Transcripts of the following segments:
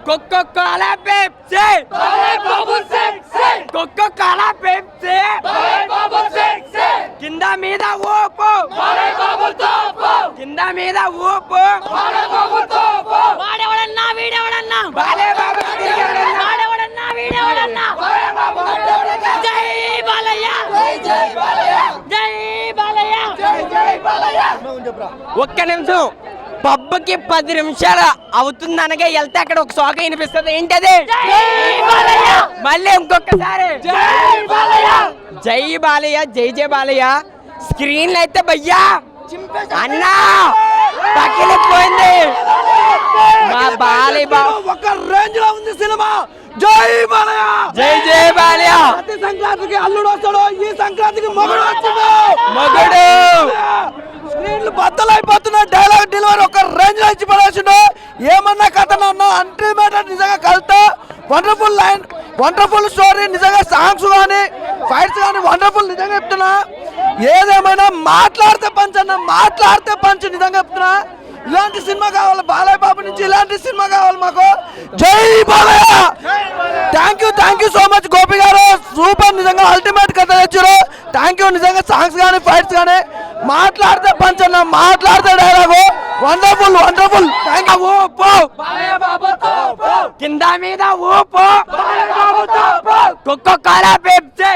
Coca-Cola Pepsi, Coca-Cola Pepsi, కింద మీద ఊపు, కింద మీద ఊపు, వాడెవడన్నా వీడెవడన్నా, వాడెవడన్నా వీడెవడన్నా, జై బాలయ్య, జై బాలయ్య. ఒక్క నిమిషం, పబ్బకి 10 నిమిషాలు అవుతుంది అనగా వెళ్తే అక్కడ ఒక సోక వినిపిస్తుంది. ఏంటది? మళ్ళీ ఇంకొకసారి జై బాలయ్య, జై జై బాలయ్య. స్క్రీన్లు అయితే భయ్యా అన్నా పగిలిపోయింది. మా బాలయ్య బాబు ఒక రేంజ్ లో ఉంది సినిమా. జై బాలయ్య, జై జై బాలయ్య. ప్రతి సంక్రాంతికి అల్లుడు వస్తాడు, ఈ సంక్రాంతికి మగుడు వచ్చిండు. మగుడు స్క్రీన్లు బద్దలైపోతున్నాయి. డైలాగ్ డెలివరీ ఒక రేంజ్ లో ఇచ్చి పడేసిండు. ఏమన్నా కథ అన్న అల్టిమేట్, నిజంగా కల్తా. Wonderful line, wonderful story. నిజంగా సాంగ్స్ కానీ ఫైట్స్ కానీ వండర్ఫుల్. నిజంగా చెప్తున్నా, ఏదేమైనా మాట్లాడితే పంచ్ అన్న, మాట్లాడితే పంచ్. నిజంగా చెప్తున్నా, ఇలాంటి సినిమా కావాలి బాలయ్య బాబు నుంచి, ఇలాంటి సినిమా కావాలి మాకు. జై Balayya. Thank you so much Gopi గారు, సూపర్. నిజంగా అల్టిమేట్ కథ తెచ్చారు. Thank you. నిజంగా సాంగ్స్ కానీ ఫైట్స్ కానీ మాట్లాడితే పంచ్ అన్న, మాట్లాడితే డైలాగు వండర్ఫుల్ వండర్ఫుల్. ఊపు కింద మీద ఊపు, Coca-Cola Pepsi,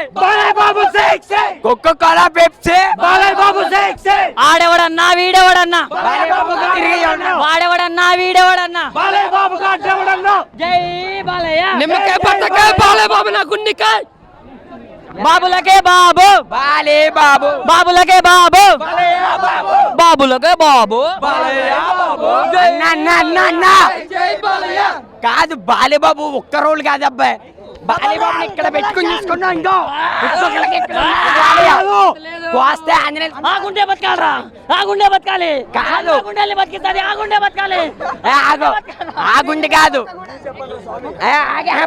Coca-Cola Pepsi, ఆడెవడన్నా వీడెవడన్నా, వాడెవడన్నా వీడెవడన్నా, జై బాలయ్య. నిమ్మకాయ పట్టకాయ బాలయ్య బాబు నా గుండికాయ. బాబులకే బాబు, బాలే బాబు, బాబులకే బాబు, బాబులకే బాబు. కాదు బాలే బాబు ఒక్క రోల్ కాదు అబ్బాయి. బాలే బాబు ఇక్కడ పెట్టుకుని చూసుకున్నా. ఇంకో కోస్తే ఆంజనేయ ఆగుండే బతకాలరా, ఆగుండే బతకాలి. కాదు, ఆగుండే బతికిస్తుంది, ఆగుండే బతకాలి. ఆగు, ఆగుండి కాదు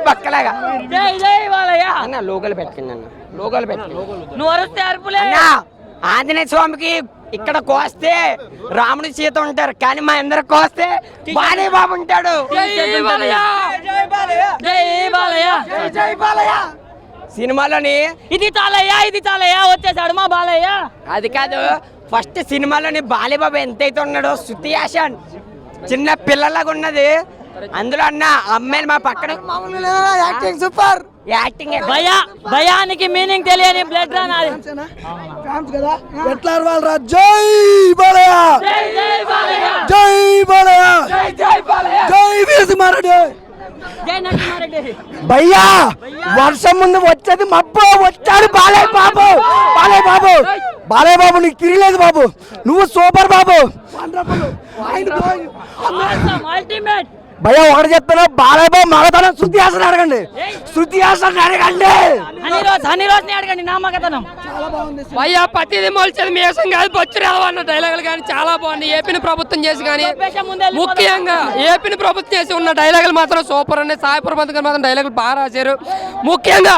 బక్కలాగా. జై జై బాలయ్య. అన్న లోకల్ పెట్టండి, అన్న లోకల్ పెట్టండి. నువ్వు అరుస్తే అరుపులే. అన్న ఆంజనేయ స్వామికి ఇక్కడ కోస్తే రాముడు సీత ఉంటారు, కానీ మా అందరు కోస్తే బాలయ్య బాబు ఉంటాడు. సినిమాలోని ఇది చాలయ్యా, ఇది చాలయ్యా, వచ్చేసాడు మా బాలయ్య. అది కాదు, ఫస్ట్ సినిమాలోని బాలయ్య బాబు ఎంతైతే ఉన్నాడో శృతి హాసన్ చిన్న పిల్లలాగా ఉన్నది. అందులో అన్న అమ్మాయిలు మా పక్కన యాక్టింగ్ సూపర్. యాక్టింగ్ భయానికి మీనింగ్ తెలియని బ్లడ్ రా నాది. ఎట్లా అరవాలరా? జై బాలయ్య, జై బాలయ్య, జై వీరసింహారెడ్డి. భయ్యా వర్షం ముందు వచ్చేది మబ్బు, వచ్చాడు బాలయ్య బాబు. బాలయ్య బాబు, బాలయ్య బాబు నీకు తిరగలేదు బాబు, నువ్వు సూపర్ బాబు. భయ్యా ఒకటి చెప్తున్నా, బాలయ్య బాబు మగతనం శృతి హాసన్ అడగండి, శృతి హాసన్ అడగండి, అడగండి నా మగతనం. భయ్యా ప్రతిదీ మొలిచేది మేసం కాదు, బొచ్చు రావన్న డైలాగులు కానీ చాలా బాగున్నాయి. ఏపీని ప్రభుత్వం చేసి కానీ ముఖ్యంగా ఏపీని ప్రభుత్వం చేసి ఉన్న డైలాగులు మాత్రం సూపర్ ఉన్నాయి. సాయి ప్రబంధ్ గారు మాత్రం డైలాగులు బాగా రాశారు. ముఖ్యంగా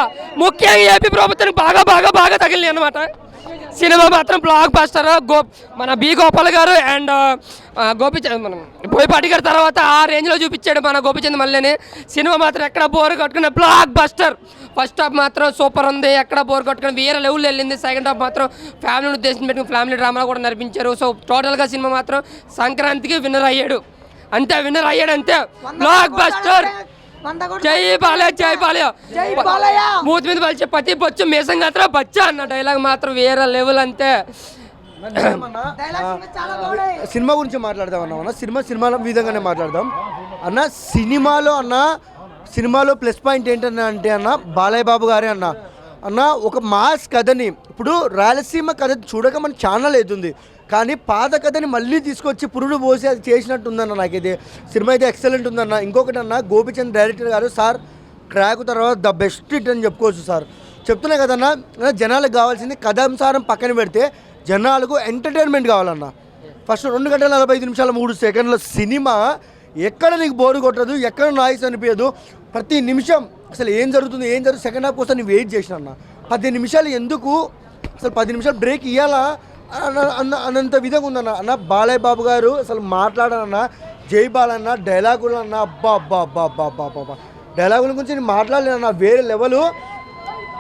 ఏపీ ప్రభుత్వానికి బాగా బాగా బాగా తగిలినాయి అనమాట. సినిమా మాత్రం బ్లాక్ బస్టర్. మన బి గోపాల్ గారు అండ్ గోపిచంద్ మనం బోయపాటి గారి తర్వాత ఆ రేంజ్లో చూపించాడు మన గోపిచంద్ మళ్ళీ. సినిమా మాత్రం ఎక్కడ బోర్ కొట్టుకున్న బ్లాక్ బస్టర్. ఫస్ట్ హాఫ్ మాత్రం సూపర్ ఉంది, ఎక్కడ బోర్ కొట్టుకుని వేరే లెవెల్ వెళ్ళింది. సెకండ్ హాఫ్ మాత్రం ఫ్యామిలీని ఉద్దేశం పెట్టుకుని ఫ్యామిలీ డ్రామా కూడా నడిపించారు. సో టోటల్గా సినిమా మాత్రం సంక్రాంతికి విన్నర్ అయ్యాడు అంతే, విన్నర్ అయ్యాడు అంతే. Block buster. జై బాలయ్య, జై బాలయ్య. మూతి మీద పలిచే ప్రతి బొచ్చు మేసం గాత్ర బచ్చా అన్న డైలాగ్ మాత్రం వేరే లెవెల్ అంతే. సినిమా గురించి మాట్లాడదాం అన్న. సినిమాలో విధంగానే మాట్లాడదాం అన్న. సినిమాలో ప్లస్ పాయింట్ ఏంటన్నా అంటే అన్న, బాలయ్య బాబు గారే అన్న ఒక మాస్ కథని, ఇప్పుడు రాయలసీమ కథ చూడక మన ఛానల్ అవుతుంది, కానీ పాత కథని మళ్ళీ తీసుకొచ్చి పురుడు పోసి అది చేసినట్టు ఉందన్న. నాకైతే సినిమా అయితే ఎక్సలెంట్ ఉందన్న. ఇంకొకటి అన్న, గోపిచంద్ డైరెక్టర్ గారు సార్ ట్రాక్ తర్వాత ద బెస్ట్ హిట్ అని చెప్పుకోవచ్చు సార్. చెప్తున్నా కదన్నా, జనాలకు కావాల్సింది కథాంసారం పక్కన పెడితే జనాలకు ఎంటర్టైన్మెంట్ కావాలన్న. ఫస్ట్ 2 గంటల 45 నిమిషాల 3 సెకండ్ల సినిమా ఎక్కడ నీకు బోరు కొట్టదు, ఎక్కడ నాయిస్ అనిపించదు. ప్రతి నిమిషం అసలు ఏం జరుగుతుంది సెకండ్ హాఫ్ కోసం నేను వెయిట్ చేసిన అన్న. 10 నిమిషాలు ఎందుకు అసలు 10 నిమిషాలు బ్రేక్ ఇవ్వాలా అన్నంత విధంగా ఉందన్న. అన్న బాలయ్య బాబు గారు అసలు మాట్లాడాలన్న, జై బాలన్న డైలాగులు అన్న, అబ్బా అబ్బా అబ్బా అబ్బా అబ్బా అబ్బా డైలాగుల గురించి నేను మాట్లాడలేనన్న. వేరే లెవెలు.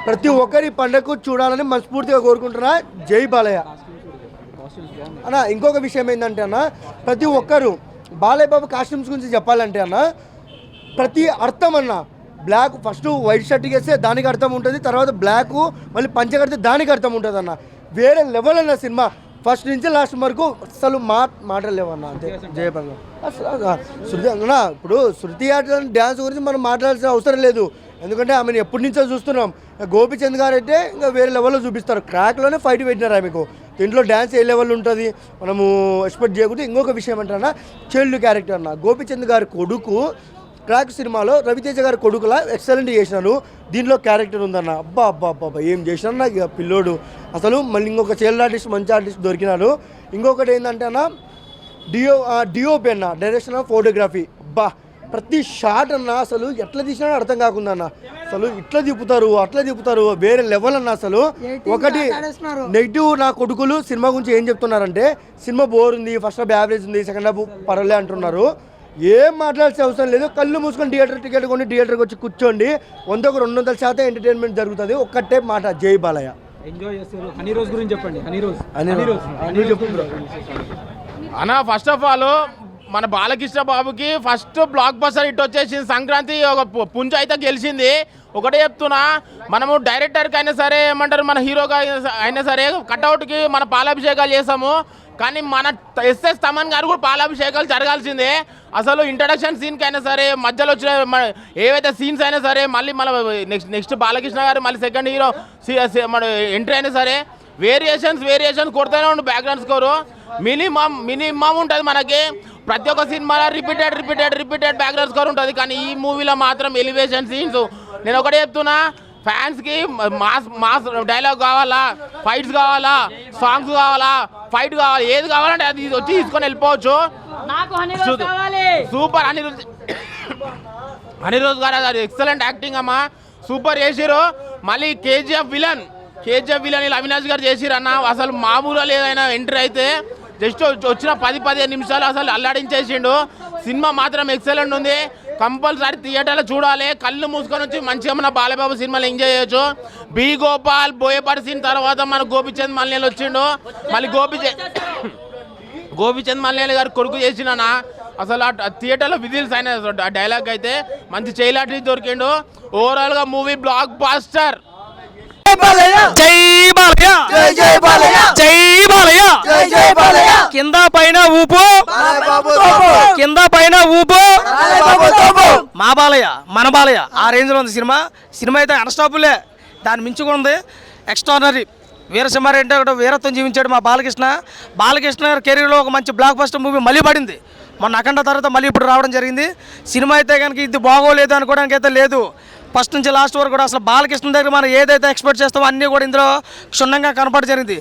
ప్రతి ఒక్కరి పండగకు చూడాలని మనస్ఫూర్తిగా కోరుకుంటున్నా. జై బాలయ్య అన్న. ఇంకొక విషయం ఏంటంటే అన్న, ప్రతి ఒక్కరు బాలయ్య బాబు కాస్ట్యూమ్స్ గురించి చెప్పాలంటే అన్న, ప్రతి అర్థం అన్న, బ్లాక్ ఫస్ట్ వైట్ షర్ట్ వేస్తే దానికి అర్థం ఉంటుంది, తర్వాత బ్లాక్ మళ్ళీ పంచ కడితే దానికి అర్థం ఉంటుంది అన్న. వేరే లెవెల్ అన్న సినిమా ఫస్ట్ నుంచి లాస్ట్ వరకు అసలు మాటలు లేవన్న. అంతే జయపంగా శృతి అన్న. ఇప్పుడు శృతి డ్యాన్స్ గురించి మనం మాట్లాడాల్సిన అవసరం లేదు, ఎందుకంటే ఆమెను ఎప్పటి నుంచో చూస్తున్నాం. గోపిచంద్ గారు అయితే ఇంకా వేరే లెవెల్లో చూపిస్తారు. క్రాక్లోనే ఫైట్ పెట్టినారు ఆమెకు. దీంట్లో డ్యాన్స్ ఏ లెవెల్ ఉంటుంది మనము ఎక్స్పెక్ట్ చేయకూడదు. ఇంకొక విషయం ఏంటన్నా, చైల్డ్ క్యారెక్టర్ అన్న. గోపిచంద్ గారి కొడుకు క్రాక్ సినిమాలో రవితేజ గారి కొడుకులా ఎక్సలెంట్ చేసినారు. దీంట్లో క్యారెక్టర్ ఉందన్న. అబ్బా అబ్బా అబ్బా ఏం చేసినా నాకు ఇక పిల్లోడు అసలు. మళ్ళీ ఇంకొక చైల్డ్ ఆర్టిస్ట్ మంచి ఆర్టిస్ట్ దొరికినారు. ఇంకొకటి ఏంటంటే అన్న, డిఓపి అన్న, డైరెక్షన్ ఆఫ్ ఫోటోగ్రఫీ. అబ్బా ప్రతి షాట్ అన్న అసలు ఎట్లా తీసినా అర్థం కాకుందన్న. అసలు ఇట్లా తిప్పుతారు అట్లా తిప్పుతారు, వేరే లెవెల్ అన్న. అసలు ఒకటి నెగిటివ్ నా కొడుకులు సినిమా గురించి ఏం చెప్తున్నారంటే, సినిమా బోర్ ఉంది, ఫస్ట్ హాఫ్ యావరేజ్ ఉంది, సెకండ్ హాఫ్ పర్వాలే అంటున్నారు. ఏం మాట్లాడాల్సిన అవసరం లేదు. కళ్ళు మూసుకొని థియేటర్ టికెట్ కొని థియేటర్కి వచ్చి కూర్చోండి. 100-200% ఎంటర్టైన్మెంట్ జరుగుతుంది. ఒక్కటే మాట, జై బాలయ్య. ఎంజాయ్ చేస్తారు. హనీ రోజ్ గురించి చెప్పండి. హనీ రోజ్ అన్న, ఫస్ట్ ఆఫ్ ఆల్ మన బాలకృష్ణ బాబుకి ఫస్ట్ బ్లాక్ బస్టర్ హిట్ వచ్చేసింది. సంక్రాంతి ఒక పుంజ అయితే గెలిచింది. ఒకటే చెప్తున్నా, మనము డైరెక్టర్కి అయినా సరే, ఏమంటారు మన హీరోగా అయినా సరే కట్అవుట్కి మన పాలాభిషేకాలు చేస్తాము. కానీ మన ఎస్ఎస్ తమన్ గారు కూడా పాలాభిషేకాలు జరగాల్సిందే. అసలు ఇంట్రడక్షన్ సీన్కి అయినా సరే, మధ్యలో వచ్చిన ఏవైతే సీన్స్ అయినా సరే, మళ్ళీ మన నెక్స్ట్ బాలకృష్ణ గారు మళ్ళీ సెకండ్ హీరో మన ఎంట్రీ అయినా సరే, వేరియేషన్స్ కొడుతూనే ఉండు. బ్యాక్గ్రౌండ్ స్కోరు మినిమం ఉంటుంది మనకి. ప్రతి ఒక్క సినిమాలో రిపీటెడ్ బ్యాక్గ్రౌండ్ స్కోర్ ఉంటుంది. కానీ ఈ మూవీలో మాత్రం ఎలివేషన్ సీన్స్. నేను ఒకటే చెప్తున్నా, ఫ్యాన్స్కి మాస్ డైలాగ్ కావాలా, ఫైట్స్ కావాలా, సాంగ్స్ కావాలా, ఫైట్ కావాలి, ఏది కావాలంటే అది వచ్చి తీసుకొని వెళ్ళిపోవచ్చు. సూపర్ హనీరోజ్ గారు అది ఎక్సలెంట్ యాక్టింగ్ అమ్మా, సూపర్ చేసిరు. మళ్ళీ కేజీఎఫ్ విలన్ ఇలా అవినాష్ గారు చేసిరు అన్న. అసలు మామూలుగా లేదైనా ఎంట్రీ అయితే జస్ట్ వచ్చిన 10-15 నిమిషాలు అసలు అల్లాడించేసిండు. సినిమా మాత్రం ఎక్సలెంట్ ఉంది. కంపల్సరీ థియేటర్లో చూడాలి. కళ్ళు మూసుకొని వచ్చి మంచిగా మన బాలబాబు సినిమాలు ఎంజాయ్ చేయొచ్చు. బి గోపాల్ బోయపాటి సీన్ తర్వాత మన గోపిచంద్ మల్లేలు వచ్చిండు. మళ్ళీ గోపిచంద్ మల్లేలు గారు కొడుకు చేసినా అసలు ఆ థియేటర్లో విజిల్స్ అయిన డైలాగ్ అయితే మంచి చైలాటి దొరికిండు. ఓవరాల్గా మూవీ బ్లాక్ బాస్టర్. కింద పైన ఊపు మా బాలయ్య మన బాలయ్య ఆ రేంజ్లో ఉంది సినిమా అయితే అన్స్టాపులే. దాన్ని మించుకుని ఉంది. ఎక్స్ట్రానరీ. వీరసింహారెడ్డి అంటే వీరత్వం జీవించాడు మా బాలకృష్ణ గారి కెరీర్లో ఒక మంచి బ్లాక్ బస్టర్ మూవీ మళ్ళీ పడింది. మొన్న అఖండ తర్వాత మళ్ళీ ఇప్పుడు రావడం జరిగింది. సినిమా అయితే కనుక ఇది బాగోలేదు అనుకోవడానికి అయితే లేదు. ఫస్ట్ నుంచి లాస్ట్ వరకు కూడా అసలు బాలకృష్ణ దగ్గర మనం ఏదైతే ఎక్స్పెక్ట్ చేస్తామో అన్నీ కూడా ఇందులో క్షుణ్ణంగా కనపడ జరిగింది.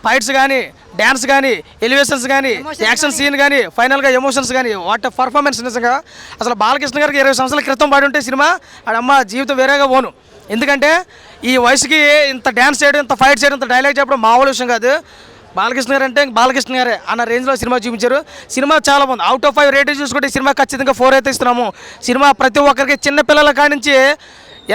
ఫైట్స్ కానీ, డ్యాన్స్ కానీ, ఎలివేషన్స్ కానీ, యాక్షన్ సీన్ కానీ, ఫైనల్గా ఎమోషన్స్ కానీ, వాట్ పర్ఫార్మెన్స్. నిజంగా అసలు బాలకృష్ణ గారికి 20 సంవత్సరాల క్రితం పడి ఉంటే సినిమా అమ్మ జీవితం వేరేగా పోను. ఎందుకంటే ఈ వయసుకి ఇంత డ్యాన్స్ చేయడం, ఇంత ఫైట్ చేయడం, ఇంత డైలాగ్ చెప్పడం మామూలు విషయం కాదు. బాలకృష్ణ గారు అంటే బాలకృష్ణ గారే అన్న రేంజ్లో సినిమా చూపించారు. సినిమా చాలా బాగుంది. అవుట్ ఆఫ్ 5 రేటింగ్ చూసుకుంటే సినిమా ఖచ్చితంగా 4 అయితే ఇస్తున్నాము. సినిమా ప్రతి ఒక్కరికి చిన్నపిల్లల కానించి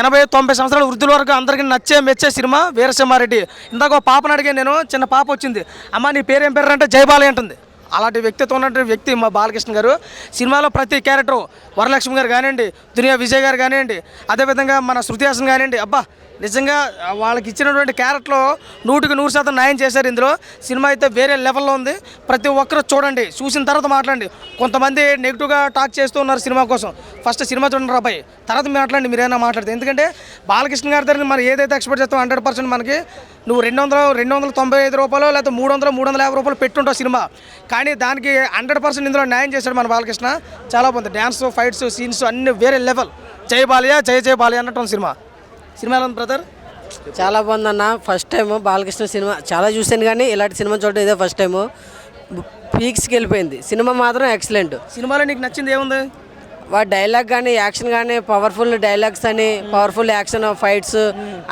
80-90 సంవత్సరాల వృద్ధుల వరకు అందరికీ మెచ్చే సినిమా వీరసింహారెడ్డి. ఇందాక ఒక పాపను అడిగాను నేను, చిన్న పాప వచ్చింది, అమ్మ నీ పేరు ఏం పేరు అంటే జై బాలయ్య అంటుంది. అలాంటి వ్యక్తిత్వం ఉన్నటువంటి వ్యక్తి మా బాలకృష్ణ గారు. సినిమాలో ప్రతి క్యారెక్టరు వరలక్ష్మి గారు కానివ్వండి, దునియా విజయ్ గారు కానివ్వండి, అదేవిధంగా మన శృతి హాసన్ కానివ్వండి, అబ్బా నిజంగా వాళ్ళకి ఇచ్చినటువంటి క్యారెక్టర్లో 100% న్యాయం చేశారు. ఇందులో సినిమా అయితే వేరే లెవెల్లో ఉంది. ప్రతి ఒక్కరు చూడండి, చూసిన తర్వాత మాట్లాడండి. కొంతమంది నెగిటివ్గా టాక్ చేస్తూ ఉన్నారు సినిమా కోసం. ఫస్ట్ సినిమా చూడండి రాబాయి, తర్వాత మాట్లాడండి, మీరేనా మాట్లాడితే. ఎందుకంటే బాలకృష్ణ గారి దగ్గర మనం ఏదైతే ఎక్స్పెక్ట్ చేస్తామో 100% మనకి నువ్వు 295 రూపాయలు లేకపోతే 300-350 రూపాయలు పెట్టుంటావు సినిమా, కానీ దానికి 100% ఇందులో న్యాయం చేశాడు మన బాలకృష్ణ. చాలా బాగుంది. డ్యాన్స్, ఫైట్స్, సీన్స్ అన్ని వేరే లెవెల్. జై బాలయ్య జై బాలయ్య అన్నట్టు సినిమా ఎలా ఉంది బ్రదర్? చాలా బాగుందన్న. ఫస్ట్ టైం బాలకృష్ణ సినిమా చాలా చూశాను, కానీ ఇలాంటి సినిమా చూడడం ఇదే ఫస్ట్ టైము. పీక్స్కి వెళ్ళిపోయింది. సినిమా మాత్రం ఎక్సలెంట్. సినిమాలో నీకు నచ్చింది ఏముంది? వాడి డైలాగ్ కానీ యాక్షన్ కానీ పవర్ఫుల్ డైలాగ్స్ అని పవర్ఫుల్ యాక్షన్ ఫైట్స్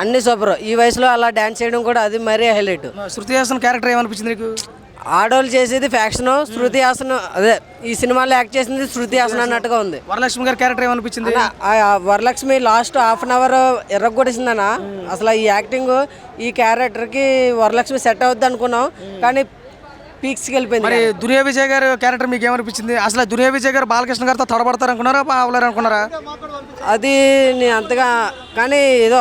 అన్నీ సూపర్. ఈ వయసులో అలా డ్యాన్స్ చేయడం కూడా అది మరీ హైలైట్. శృతి హాసన్ క్యారెక్టర్ ఏమనిపించింది నీకు? ఆడోళ్ళు చేసేది ఫ్యాక్షన్, శృతి హాసన్ అదే ఈ సినిమాలో యాక్ట్ చేసింది శృతి హాసన్ అన్నట్టుగా ఉంది. వరలక్ష్మి గారి క్యారెక్టర్ ఏమనిపించింది? Varalakshmi last half an hour ఎర్రగొట్టేసిందన్న. అసలు ఈ యాక్టింగ్ ఈ క్యారెక్టర్కి వరలక్ష్మి సెట్ అవుద్ది అనుకున్నాం, కానీ పీక్స్కి వెళ్ళిపోయింది. మరి దునియా విజయ్ గారు క్యారెక్టర్ మీకు ఏమనిపించింది? అసలు దునియా విజయ్ గారు బాలకృష్ణ గారితో తడబడతారు అనుకున్నారా, పావలేరు అనుకున్నారా? అది నేను అంతగా, కానీ ఏదో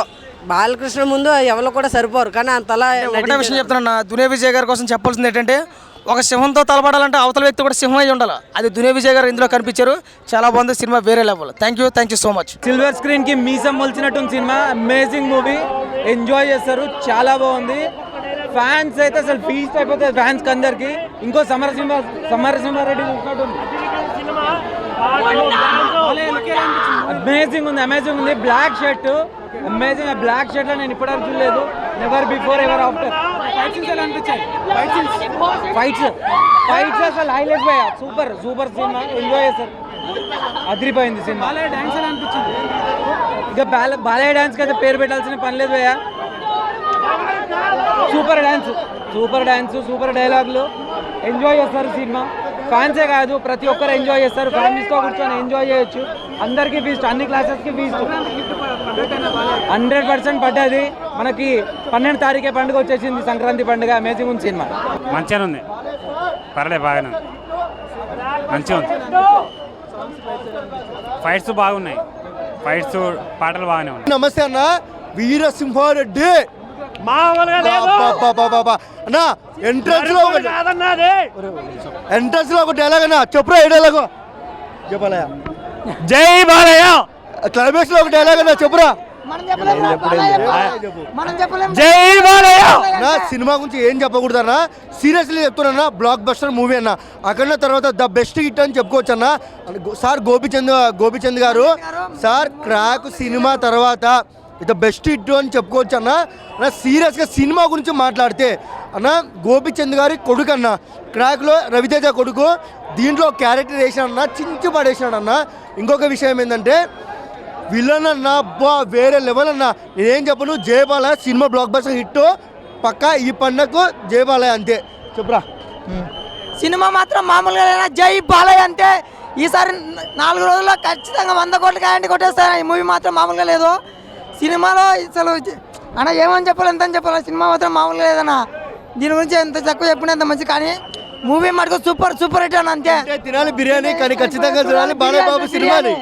బాలకృష్ణ ముందు ఎవరు కూడా సరిపోరు, కానీ అంతలా. ఒకటే విషయం చెప్తున్నా, దునియా విజయ్ గారి కోసం చెప్పాల్సింది ఏంటంటే, ఒక సింహంతో తలపడాలంటే అవతల వ్యక్తి కూడా సింహం అయి ఉండాలి. అది దునియా విజయ్ గారు ఇందులో కనిపించారు. చాలా బాగుంది సినిమా, వేరే level. Thank you so much. Silver screen కి మీసం మొలిచినట్టు సినిమా, అమేజింగ్ మూవీ, ఎంజాయ్ చేస్తారు, చాలా బాగుంది. ఫ్యాన్స్ అయితే అసలు ఫీస్ట్ అయిపోతుంది ఫ్యాన్స్ అందరికి. ఇంకో సమరసింహారెడ్డి చూసినట్టుంది. అమేజింగ్ ఉంది. Black shirt amazing. ఆ బ్లాక్ షర్ట్ లో నేను ఇప్పటివరకు చూడలేదు. Never before ever after. Fights అసలు హైలైట్ పోయా. సూపర్ సినిమా, ఎంజాయ్ చేస్తారు. అదిరిపోయింది సినిమా. ఇక బాలయ్య డాన్స్ అయితే పేరు పెట్టాల్సిన పని లేదు భయ్యా. సూపర్ డాన్స్, సూపర్ డైలాగులు, ఎంజాయ్ చేస్తారు సినిమా. ఫ్యాన్సే కాదు, ప్రతి ఒక్కరు ఎంజాయ్ చేస్తారు. ఫ్యామిలీస్తో కూర్చొని ఎంజాయ్ చేయొచ్చు. అందరికీ ఫీస్ట్, అన్ని క్లాసెస్కి ఫీస్ట్ 100% పడ్డది. మనకి 12 తారీఖే పండుగ వచ్చేసింది, సంక్రాంతి పండుగ. అమేజింగ్ ఉంది సినిమా. మంచిగా ఉంది, పర్లేదు, బాగానే ఉంది, మంచిగా ఉంది. ఫైట్స్ బాగున్నాయి, ఫైట్స్ పాటలు బాగానే ఉన్నాయి. నమస్తే అన్న, వీరసింహారెడ్డి అన్నా ఎంట్రన్స్ లో ఒక డైలాగ్ అన్న చెప్పురా. ఏ డైలాగ్ చెప్పాలయ్యా? జై బాలయ్య. క్లైమాక్స్ లో ఒక డైలాగ్ అన్న చెప్పురా. జై బాలయ్య. నా సినిమా గురించి ఏం చెప్పకూడదు అన్న, సీరియస్లీ చెప్తున్నా. బ్లాక్ బస్టర్ మూవీ అన్న. అక్కడ తర్వాత ద బెస్ట్ హిట్ అని చెప్పుకోవచ్చు అన్న. సార్ గోపిచంద్ గారు సార్ క్రాక్ సినిమా తర్వాత ఇది బెస్ట్ హిట్ అని చెప్పుకోవచ్చు అన్న. సీరియస్గా సినిమా గురించి మాట్లాడితే అన్న, గోపిచంద్ గారి కొడుకు అన్న, క్రాక్లో రవితేజ కొడుకు. దీంట్లో క్యారెక్టర్ వేసాడన్న, చించి పడేసాడు అన్న. ఇంకొక విషయం ఏంటంటే విలన్ అన్న, అబ్బా వేరే లెవెల్ అన్న. నేనేం చెప్పను, Jai Balayya cinema block buster hit పక్కా. ఈ పండగకు జయబాలయ్య అంతే. చెప్పురా. సినిమా మాత్రం మామూలుగా లేనా, జై బాలయ్య అంతే. ఈసారి 4 రోజుల్లో ఖచ్చితంగా 100 కోట్లు గ్యారెంటీ కొట్టేస్తారు. ఈ మూవీ మాత్రం మామూలుగా లేదు. సినిమాలో అసలు అన్న ఏమని చెప్పాలి, ఎంత అని చెప్పాలి, సినిమా మాత్రం మామూలుగా లేదన్నా. దీని గురించి ఎంత తక్కువ చెప్పినా ఎంత మంచి, కానీ మూవీ మటుకు సూపర్ హిట్ అన్న అంతే. తినాలి బిర్యానీ, కానీ ఖచ్చితంగా తినాలి బాలయ్య బాబు సినిమాని.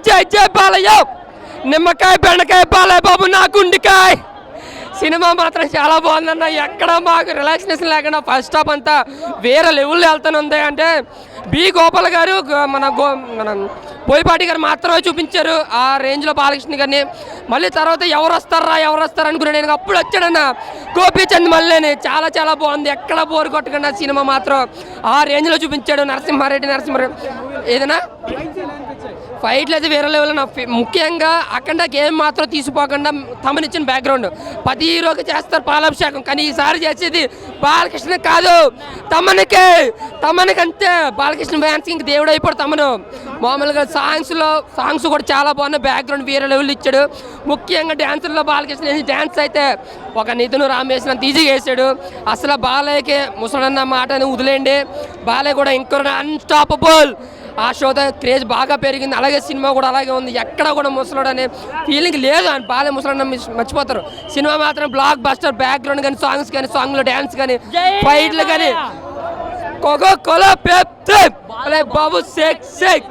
జై బాలయ్య. నిమ్మకాయ బెండకాయ బాలయ్య బాబు నా గుండెకాయ. సినిమా మాత్రం చాలా బాగుందన్న. ఎక్కడ మాకు రిలాక్సేషన్ లేకుండా ఫస్ట్ హాఫ్ అంతా వేరే లెవెల్లో వెళ్తానుంది. అంటే బి గోపాల్ గారు, మన పోయిపాటి గారు మాత్రమే చూపించారు ఆ రేంజ్లో బాలకృష్ణ గారిని. మళ్ళీ తర్వాత ఎవరు వస్తారు అనుకున్నా. నేను అప్పుడు వచ్చాడన్న గోపీచంద్ మళ్ళీ. చాలా బాగుంది, ఎక్కడ బోర్ కొట్టకుండా సినిమా మాత్రం ఆ రేంజ్లో చూపించాడు. నరసింహారెడ్డి ఏదైనా ఫైట్లు అయితే వేరే లెవెల్. ముఖ్యంగా అఖండ గేమ్ మాత్రం తీసిపోకుండా తమనిచ్చిన బ్యాక్గ్రౌండ్. ప్రతి హీరోకి చేస్తారు పాలాభిషేకం, కానీ ఈసారి చేసేది బాలకృష్ణ కాదు, తమనికి అంతే. బాలకృష్ణ ఫ్యాన్స్ ఇంక దేవుడు అయిపోడు తమను. మామూలుగా సాంగ్స్ కూడా చాలా బాగున్నాయి, బ్యాక్గ్రౌండ్ వేరే లెవెల్ ఇచ్చాడు. ముఖ్యంగా డ్యాన్సుల్లో బాలకృష్ణ డ్యాన్స్ అయితే ఒక నిధును రామేసిన ఈజీగా వేసాడు. అసలు బాలయ్యకి ముసలన్న మాటని వదిలేండి, బాలయ్య కూడా ఇంకో అన్స్టాపబుల్. ఆ షోతో క్రేజ్ బాగా పెరిగింది. అలాగే సినిమా కూడా అలాగే ఉంది, ఎక్కడ కూడా ముసలోడు అనే ఫీలింగ్ లేదు. బాలయ్య ముసలన్న మర్చిపోతారు. సినిమా మాత్రం బ్లాక్ బస్టర్. బ్యాక్గ్రౌండ్ కానీ సాంగ్స్ కానీ, సాంగ్లో డ్యాన్స్ కానీ, ఫైట్లు కానీ, కోకోకోలా పెప్సీ బాబు షేక్.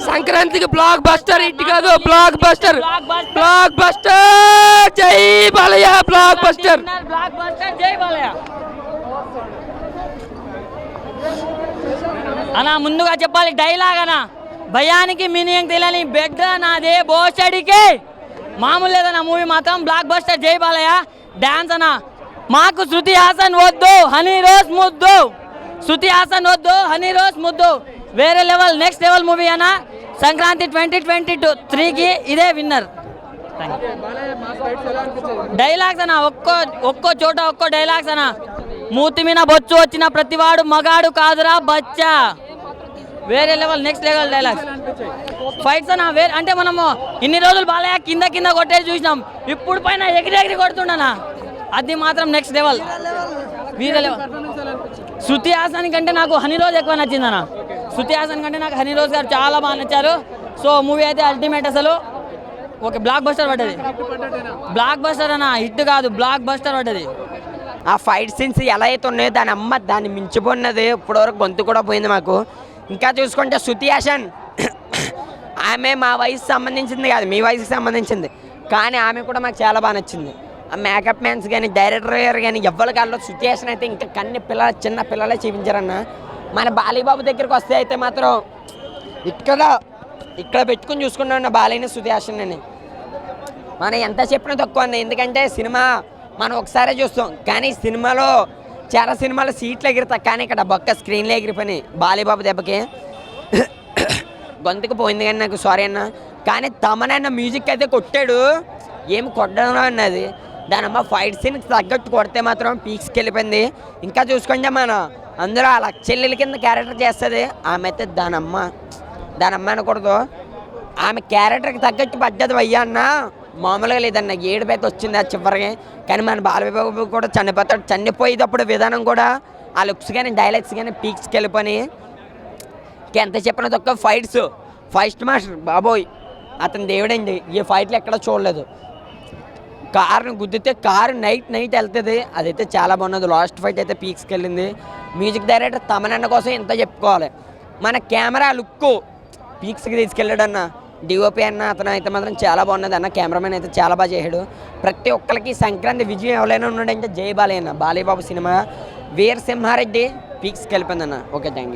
సంక్రాంతికి బ్లాక్ బస్టర్ హిట్ కాదు, బ్లాక్ బస్టర్. జై బాలయ్య, బ్లాక్ బస్టర్. జై బాలయ్య అన్నా. ముందుగా చెప్పాలి డైలాగ్ అన్నా, భయానికి మీనింగ్ తెలియని బెడ్ నాదే బోసడికి. మామూలు లేదన్నా మూవీ మాత్రం బ్లాక్ బస్టర్. జై బాలయ్య. డాన్స్ అన్నా, మాకు శృతి హాసన్ వద్దు, హనీ రోజ్ ముద్దు. శృతి హాసన్ వద్దు, హనీ రోజ్ ముద్దు. వేరే లెవెల్, నెక్స్ట్ లెవెల్ మూవీ అన్నా. సంక్రాంతి 2023కి ఇదే విన్నర్. డైలాగ్స్ అన్నా, ఒక్కో చోట ఒక్కో డైలాగ్స్ అన్నా. మూతి మీద బొచ్చు వచ్చిన ప్రతివాడు మగాడు కాదురా బచ్చా. వేరే level, next level dialogues, fights అన్న వేరే. అంటే మనము ఇన్ని రోజులు బాలయ్య కింద కింద కొట్టేసి చూసినాం, ఇప్పుడు పైన ఎగిరి కొడుతుండనా, అది మాత్రం నెక్స్ట్ లెవెల్, వేరే లెవెల్. శృతి హాసన్ కంటే నాకు హనీ రోజ్ ఎక్కువ నచ్చిందన్న. శృతి హాసన్ కంటే నాకు హనీ రోజ్ గారు చాలా బాగా నచ్చారు. సో మూవీ అయితే అల్టిమేట్, అసలు ఓకే, బ్లాక్ బస్టర్ పడ్డది. బ్లాక్ బస్టర్ అన్న, హిట్ కాదు, బ్లాక్ బస్టర్ పడ్డది. ఆ ఫైట్ సీన్స్ ఎలా అయితే ఉన్నాయో దాని అమ్మ దాన్ని మించిపోయినది. ఇప్పటివరకు గొంతు కూడా పోయింది మాకు. ఇంకా చూసుకుంటే శృతి హాసన్ ఆమె మా వయసు సంబంధించింది కాదు, మీ వయసుకి సంబంధించింది, కానీ ఆమె కూడా మాకు చాలా బాగా నచ్చింది. ఆ మేకప్ మ్యాన్స్ కానీ డైరెక్టర్ గారు కానీ ఎవ్వరి కాల్లో శృతి హాసన్ అయితే ఇంకా కన్ని పిల్లలు, చిన్న పిల్లలే చూపించారన్న. మన బాలీబాబు దగ్గరికి వస్తే అయితే మాత్రం ఇక్కడ పెట్టుకుని చూసుకున్నాను బాలయ్యని, శృతి హాసన్ అని. మనం ఎంత చెప్పినా తక్కువ అంది, ఎందుకంటే సినిమా మనం ఒకసారే చూస్తాం, కానీ సినిమాలో చాలా సినిమాలు సీట్లు ఎగిరితాయి, కానీ ఇక్కడ బొక్క స్క్రీన్లో ఎగిరిపోయి బాలీబాబు దెబ్బకి గొంతుకు పోయింది. కానీ నాకు సారీ అన్న, కానీ తమనన్న మ్యూజిక్ అయితే కొట్టాడు, ఏమి కొట్టడం అన్నది దానమ్మ ఫైట్ సీన్కి తగ్గట్టు కొడితే మాత్రం పీక్స్కి వెళ్ళిపోయింది. ఇంకా చూసుకుంటే మన అందులో అలా చెల్లెల కింద క్యారెక్టర్ చేస్తుంది ఆమె అయితే దానమ్మ అనకూడదు, ఆమె క్యారెక్టర్కి తగ్గట్టు పడ్డది అయ్యా అన్న, మామూలుగా లేదన్న. ఏడుపు అయితే వచ్చింది ఆ చివరికి. కానీ మన బాలబాబు కూడా చనిపోతాడు, చనిపోయేటప్పుడు విధానం కూడా ఆ లుక్స్ కానీ డైలాగ్స్ కానీ పీక్స్కి వెళ్ళిపోయి ఎంత చెప్పిన తక్కువ. ఫైట్ మాస్టర్ బాబోయ్ అతని దేవుడండి, ఈ ఫైట్లు ఎక్కడ చూడలేదు. కారుని గుద్దితే కారు నైట్ వెళ్తుంది, అదైతే చాలా బాగున్నది. లాస్ట్ ఫైట్ అయితే పీక్స్కి వెళ్ళింది. మ్యూజిక్ డైరెక్టర్ తమనన్న కోసం ఎంత చెప్పుకోవాలి. మన కెమెరా లుక్ పీక్స్కి తీసుకెళ్ళాడన్న. డిఓపి అన్న అతను అయితే మాత్రం చాలా బాగున్నది అన్న. కెమెరామెన్ అయితే చాలా బాగా చేశాడు. ప్రతి ఒక్కరికి సంక్రాంతి విజయం ఎవరైనా ఉన్నాడంటే జై బాలయ్య అన్న. బాలయ్యబాబు సినిమా వీరసింహారెడ్డి పీక్స్కి వెళ్ళిపోయిందన్న. Okay, thank you.